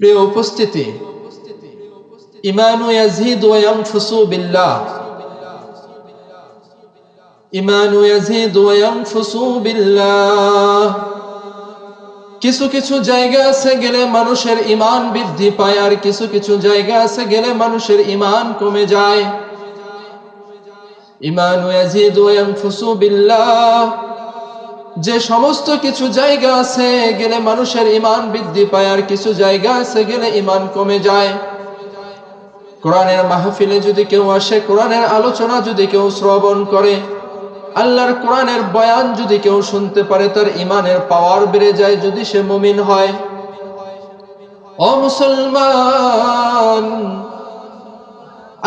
প্রিয় উপস্থিতি, ঈমানু ইয়াজিদু ওয়া ইয়ানফুসু বিল্লাহ, ঈমানু ইয়াজিদু ওয়া ইয়ানফুসু বিল্লাহ। কিছু কিছু জায়গা আছে গেলে মানুষের ঈমান বৃদ্ধি পায়, আর কিছু কিছু জায়গা আছে গেলে মানুষের ঈমান কমে যায়। ঈমানু ইয়াজিদু ওয়া ইয়ানফুসু বিল্লাহ, যে সমস্ত কিছু জায়গা আছে গেলে মানুষের ঈমান বৃদ্ধি পায়, আর কিছু জায়গা আছে গেলে ঈমান কমে যায়। কোরআনের মাহফিলে যদি কেউ আসে, কোরআনের আলোচনা যদি কেউ শ্রবণ করে, আল্লাহর কোরআনের বয়ান যদি কেউ শুনতে পারে, তার ঈমানের পাওয়ার বেড়ে যায় যদি সে মুমিন হয়। ও মুসলমান,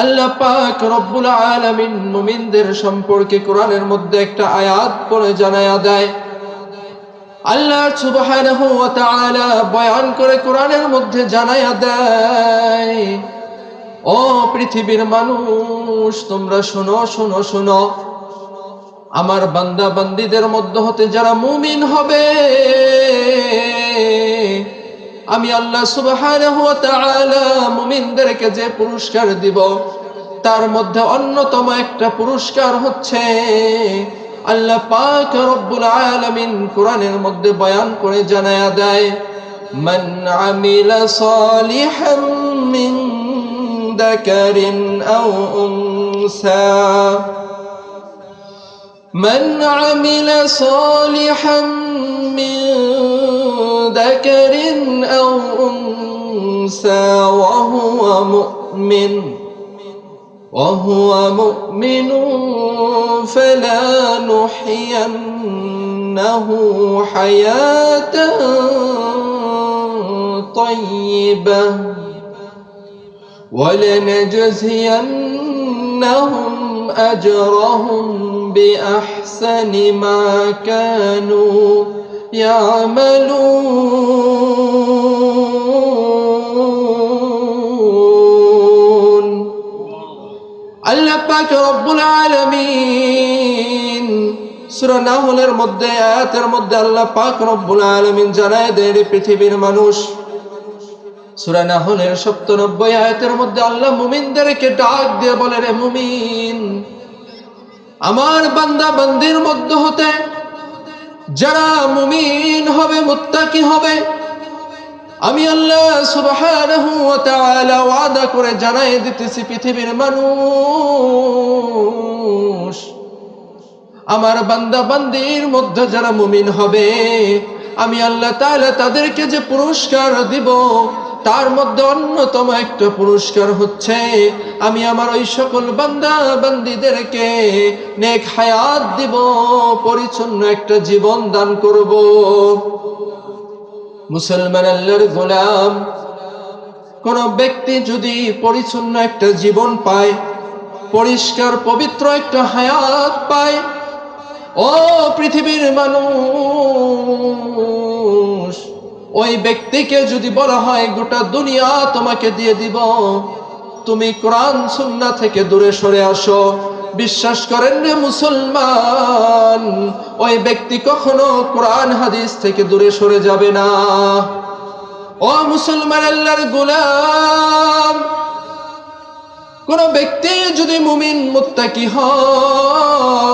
আল্লাহ পাক রব্বুল আলামিন মুমিনদের সম্পর্কে কোরআনের মধ্যে একটা আয়াত পড়ে জানায়া দেয়। আল্লাহ সুবহানাহু ওয়া তাআলা বয়ান করে কোরআনের মধ্যে জানায়া দেয়, ও পৃথিবীর মানুষ, তোমরা শোনো শোনো শোনো, আমার বান্দা বান্দীদের মধ্য হতে যারা মুমিন হবে, আমি আল্লাহ সুবহানাহু ওয়া তাআলা মুমিনদেরকে যে পুরস্কার দিব, তার মধ্যে অন্যতম একটা পুরস্কার হচ্ছে, আল্লাহ পাক রব্বুল আলামিন কোরআনের মধ্যে বয়ান করে জানায়া দেয়, মান আমিলা সালিহাম মিন যাকারিন আও উনসা, মান আমিলা সালিহাম মিন যাকারিন আও উনসা ওয়া হুয়া মুমিন وهو مؤمن فلنحيينه حياة طيبة ولنجزينهم أجرهم بأحسن ما كانوا يعملون। আল্লাহ পাক রব্বুল আলামিন সূরা নাহলের মধ্যে আয়াতের মধ্যে আল্লাহ পাক রব্বুল আলামিন জানায় দেয়, পৃথিবীর মানুষ, সূরা নাহলের ৯৭ আয়াতের মধ্যে আল্লাহ মুমিনদেরকে ডাক দিয়ে বলে, রে মুমিন, আমার বান্দা বান্দির মধ্যে হতে যারা মুমিন হবে, মুত্তাকি হবে, আমি আল্লাহ সুবহানাহু ওয়া তাআলা ওয়াদা করে জানাই দিতেছি, পৃথিবীর মানুষ, আমার বান্দা বান্দির মধ্যে যারা মুমিন হবে, আমি আল্লাহ তাআলা তাদেরকে যে পুরস্কার দিব, তার মধ্যে অন্যতম একটা পুরস্কার হচ্ছে, আমি আমার ওই সকল বান্দা বান্দিদেরকে নেক হায়াত দিব, পরিচ্ছন্ন একটা জীবন দান করব। মুসলমান আল্লাহর গোলাম, কোন ব্যক্তি যদি পরিচ্ছন্ন একটা জীবন পায়, পরিষ্কার পবিত্র একটা হায়াত পায়, ও পৃথিবীর মানুষ, ওই ব্যক্তিকে যদি বলা হয় গোটা দুনিয়া তোমাকে দিয়ে দিব, তুমি কোরআন সুন্নাহ থেকে দূরে সরে আসো, বিশ্বাস করেন রে মুসলমান, ওই ব্যক্তি কখনো কোরআন হাদিস থেকে দূরে সরে যাবে না। ও মুসলমান আল্লাহর গোলাম, কোন ব্যক্তি যদি মুমিন মুত্তাকি হয়,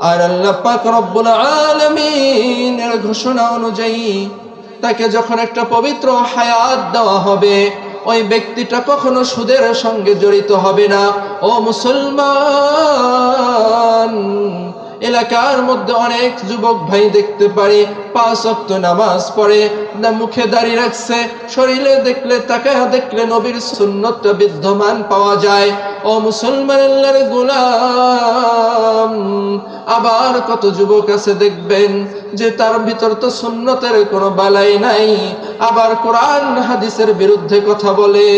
আর আল্লাহ পাক রব্বুল আলামিনের ঘোষণা অনুযায়ী তাকে যখন একটা পবিত্র হায়াত দেওয়া হবে, ওই ব্যক্তিটা কখনো সুদের সঙ্গে জড়িত হবে না। ও মুসলমান, এলাকার মধ্যে অনেক যুবক ভাই দেখতে পারি ৫ ওয়াক্ত নামাজ পড়ে, না মুখে দাড়ি রাখছে, শরীরে দেখলে তাকায়া দেখলে নবীর সুন্নতটা বিদ্যমান পাওয়া যায়। ও মুসলমান আল্লাহর গোলাম, আবার কত যুবক আছে দেখবেন যে তার ভিতর তো সুন্নতের কোনো বালাই নাই, আবার কোরআন হাদিসের বিরুদ্ধে কথা বলে।